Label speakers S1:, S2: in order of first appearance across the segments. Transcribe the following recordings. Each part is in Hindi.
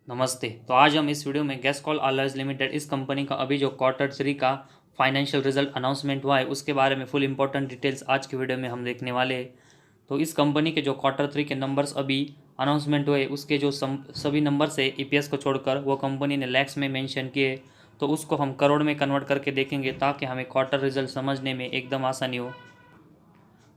S1: नमस्ते। तो आज हम इस वीडियो में गैसकॉल अलॉयज लिमिटेड इस कंपनी का अभी जो क्वार्टर 3 का फाइनेंशियल रिजल्ट अनाउंसमेंट हुआ है उसके बारे में फुल इंपॉर्टेंट डिटेल्स आज की वीडियो में हम देखने वाले हैं। तो इस कंपनी के जो क्वार्टर 3 के नंबर्स अभी अनाउंसमेंट हुए उसके जो सभी नंबर्स है ईपीएस को छोड़कर वो कंपनी ने लैक्स में मेंशन किए, तो उसको हम करोड़ में कन्वर्ट करके देखेंगे ताकि हमें क्वार्टर रिजल्ट समझने में एकदम आसानी हो।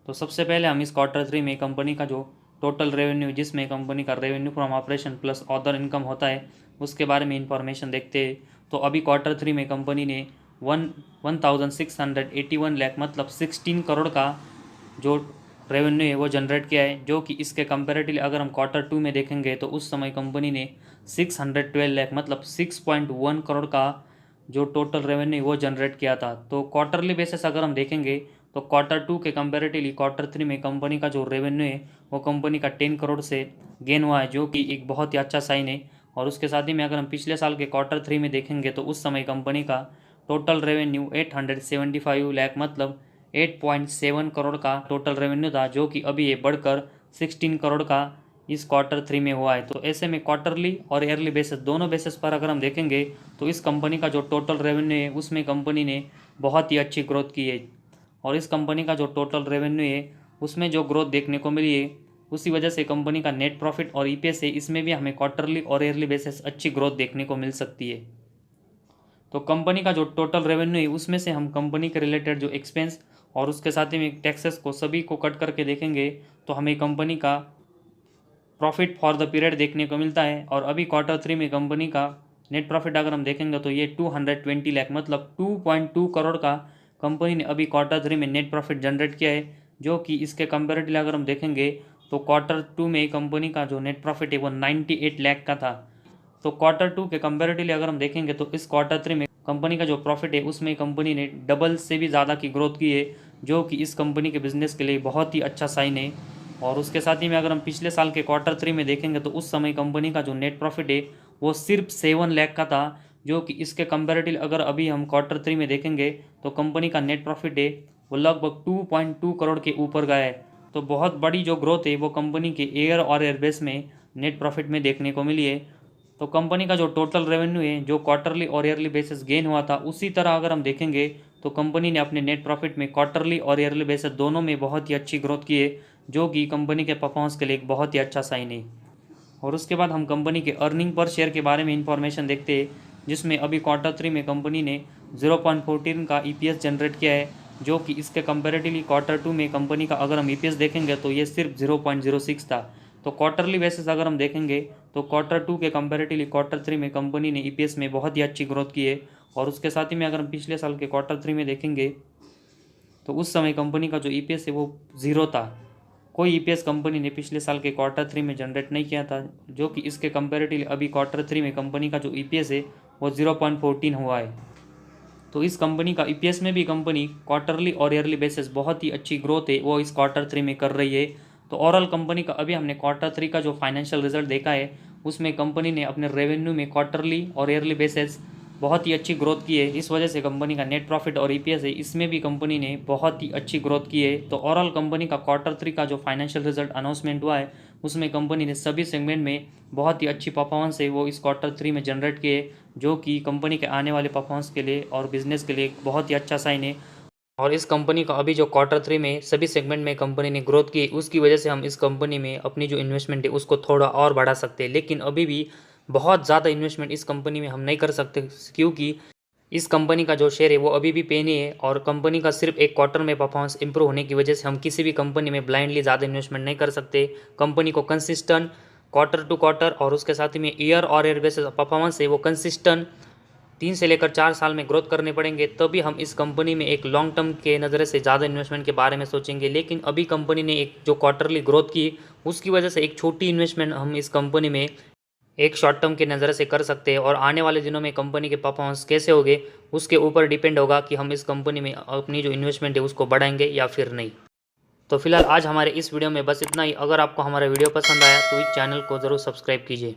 S1: तो सबसे पहले हम इस क्वार्टर 3 में कंपनी का जो टोटल रेवेन्यू, जिसमें कंपनी का revenue from operation plus other income होता है, उसके बारे में इंफॉर्मेशन देखते हैं। तो अभी क्वार्टर 3 में कंपनी ने 1681 लाख मतलब 16 करोड़ का जो रेवेन्यू है वो जनरेट किया है, जो कि इसके कंपेरेटिवली अगर हम क्वार्टर 2 में देखेंगे तो उस समय कंपनी ने 612 लाख मतलब 6.1 करोड़ का जो टोटल रेवेन्यू वो जनरेट किया था। तो क्वार्टरली बेसिस अगर हम देखेंगे तो क्वार्टर 2 के कंपेरेटिवली क्वार्टर 3 में कंपनी का जो रेवेन्यू है वो कंपनी का 10 करोड़ से गेन हुआ है, जो कि एक बहुत ही अच्छा साइन है। और उसके साथ ही में अगर हम पिछले साल के क्वार्टर 3 में देखेंगे तो उस समय कंपनी का टोटल रेवेन्यू 875 लाख मतलब 8.7 करोड़ का टोटल रेवेन्यू था, जो कि अभी ये बढ़कर 16 करोड़ का इस क्वार्टर 3 में हुआ है। तो ऐसे में क्वार्टरली और ईयरली बेसिस दोनों बेसिस पर अगर हम देखेंगे तो इस कंपनी का जो टोटल रेवेन्यू है उसमें कंपनी ने बहुत ही अच्छी ग्रोथ की है। और इस कंपनी का जो टोटल रेवेन्यू है उसमें जो ग्रोथ देखने को मिली है उसी वजह से कंपनी का नेट प्रॉफिट और ईपीएस है इसमें भी हमें क्वार्टरली और ईयरली बेसिस अच्छी ग्रोथ देखने को मिल सकती है। तो कंपनी का जो टोटल रेवेन्यू है उसमें से हम कंपनी के रिलेटेड जो एक्सपेंस और उसके साथ ही में टैक्सेस को सभी को कट करके देखेंगे तो हमें कंपनी का प्रॉफिट फॉर द पीरियड देखने को मिलता है। और अभी क्वार्टर 3 में कंपनी का नेट प्रॉफिट अगर हम देखेंगे तो ये 220 लाख मतलब 2.2 करोड़ का कंपनी ने अभी क्वार्टर 3 में नेट प्रॉफिट जनरेट किया है, जो कि इसके कंपेरेटिवली अगर हम देखेंगे तो क्वार्टर 2 में कंपनी का जो नेट प्रॉफिट है वो 98 लाख का था। तो क्वार्टर 2 के कंपेरेटिवली अगर हम देखेंगे तो इस क्वार्टर 3 में कंपनी का जो प्रॉफिट है उसमें कंपनी ने डबल से भी ज़्यादा की ग्रोथ की है, जो कि इस कंपनी के बिजनेस के लिए बहुत ही अच्छा साइन है। और उसके साथ ही में अगर हम पिछले साल के क्वार्टर 3 में देखेंगे तो उस समय कंपनी का जो नेट प्रॉफिट है वो सिर्फ 7 लाख का था, जो कि इसके कंपेरेटिव अगर अभी हम क्वार्टर 3 में देखेंगे तो कंपनी का नेट प्रॉफिट है वो लगभग 2.2 करोड़ के ऊपर गया है। तो बहुत बड़ी जो ग्रोथ है वो कंपनी के ईयर और एयरबेस में नेट प्रॉफिट में देखने को मिली है। तो कंपनी का जो टोटल रेवेन्यू है जो क्वार्टरली और ईयरली बेसिस गेन हुआ था, उसी तरह अगर हम देखेंगे तो कंपनी ने अपने नेट प्रॉफिट में क्वार्टरली और ईयरली बेसिस दोनों में बहुत ही अच्छी ग्रोथ की है, जो कि कंपनी के परफॉर्मेंस के लिए एक बहुत ही अच्छा साइन है। और उसके बाद हम कंपनी के अर्निंग पर शेयर के बारे में इंफॉर्मेशन देखते हैं, जिसमें अभी क्वार्टर 3 में कंपनी ने 0.14 का ईपीएस जनरेट किया है, जो कि इसके कंपेरेटिवली क्वार्टर 2 में कंपनी का अगर हम ईपीएस देखेंगे तो ये सिर्फ 0.06 था। तो क्वार्टरली बेसिस अगर हम देखेंगे तो क्वार्टर 2 के कंपेरेटिवली क्वार्टर 3 में कंपनी ने ईपीएस में बहुत ही अच्छी ग्रोथ की है। और उसके साथ ही में अगर हम पिछले साल के क्वार्टर 3 में देखेंगे तो उस समय कंपनी का जो ईपीएस है वो ज़ीरो था। कोई ईपीएस कंपनी ने पिछले साल के क्वार्टर 3 में जनरेट नहीं किया था, जो कि इसके कंपेरेटिवली अभी क्वार्टर 3 में कंपनी का जो ईपीएस है वो 0.14 हुआ है। तो इस कंपनी का ईपीएस में भी कंपनी क्वार्टरली और ईयरली बेसिस बहुत ही अच्छी ग्रोथ है वो इस क्वार्टर 3 में कर रही है। तो ओवरऑल कंपनी का अभी हमने क्वार्टर 3 का जो फाइनेंशियल रिजल्ट देखा है उसमें कंपनी ने अपने रेवेन्यू में क्वार्टरली और ईयरली बेसिस बहुत ही अच्छी ग्रोथ की है। इस वजह से कंपनी का नेट प्रॉफिट और ईपीएस है इसमें भी कंपनी ने बहुत ही अच्छी ग्रोथ की है। तो ओवरऑल कंपनी का क्वार्टर 3 का जो फाइनेंशियल रिजल्ट अनाउंसमेंट हुआ है उसमें कंपनी ने सभी सेगमेंट में बहुत ही अच्छी परफॉर्मेंस है वो इस क्वार्टर 3 में जनरेट किए, जो कि कंपनी के आने वाले परफॉर्मेंस के लिए और बिजनेस के लिए एक बहुत ही अच्छा साइन है। और इस कंपनी का अभी जो क्वार्टर 3 में सभी सेगमेंट में कंपनी ने ग्रोथ की, उसकी वजह से हम इस कंपनी में अपनी जो इन्वेस्टमेंट है उसको थोड़ा और बढ़ा सकते हैं। लेकिन अभी भी बहुत ज़्यादा इन्वेस्टमेंट इस कंपनी में हम नहीं कर सकते, क्योंकि इस कंपनी का जो शेयर है वो अभी भी पेनी है और कंपनी का सिर्फ एक क्वार्टर में परफॉर्मेंस इंप्रूव होने की वजह से हम किसी भी कंपनी में ब्लाइंडली ज़्यादा इन्वेस्टमेंट नहीं कर सकते। कंपनी को कंसिस्टेंट क्वार्टर टू क्वार्टर और उसके साथ ही में ईयर और ईयर बेसिस परफॉर्मेंस है वो कंसिस्टेंट 3 से लेकर 4 साल में ग्रोथ करने पड़ेंगे, तभी हम इस कंपनी में एक लॉन्ग टर्म के नज़र से ज़्यादा इन्वेस्टमेंट के बारे में सोचेंगे। लेकिन अभी कंपनी ने एक जो क्वार्टरली ग्रोथ की उसकी वजह से एक छोटी इन्वेस्टमेंट हम इस कंपनी में एक शॉर्ट टर्म के नज़र से कर सकते हैं। और आने वाले दिनों में कंपनी के परफॉर्मेंस कैसे होंगे उसके ऊपर डिपेंड होगा कि हम इस कंपनी में अपनी जो इन्वेस्टमेंट है उसको बढ़ाएंगे या फिर नहीं। तो फिलहाल आज हमारे इस वीडियो में बस इतना ही। अगर आपको हमारा वीडियो पसंद आया तो इस चैनल को ज़रूर सब्सक्राइब कीजिए।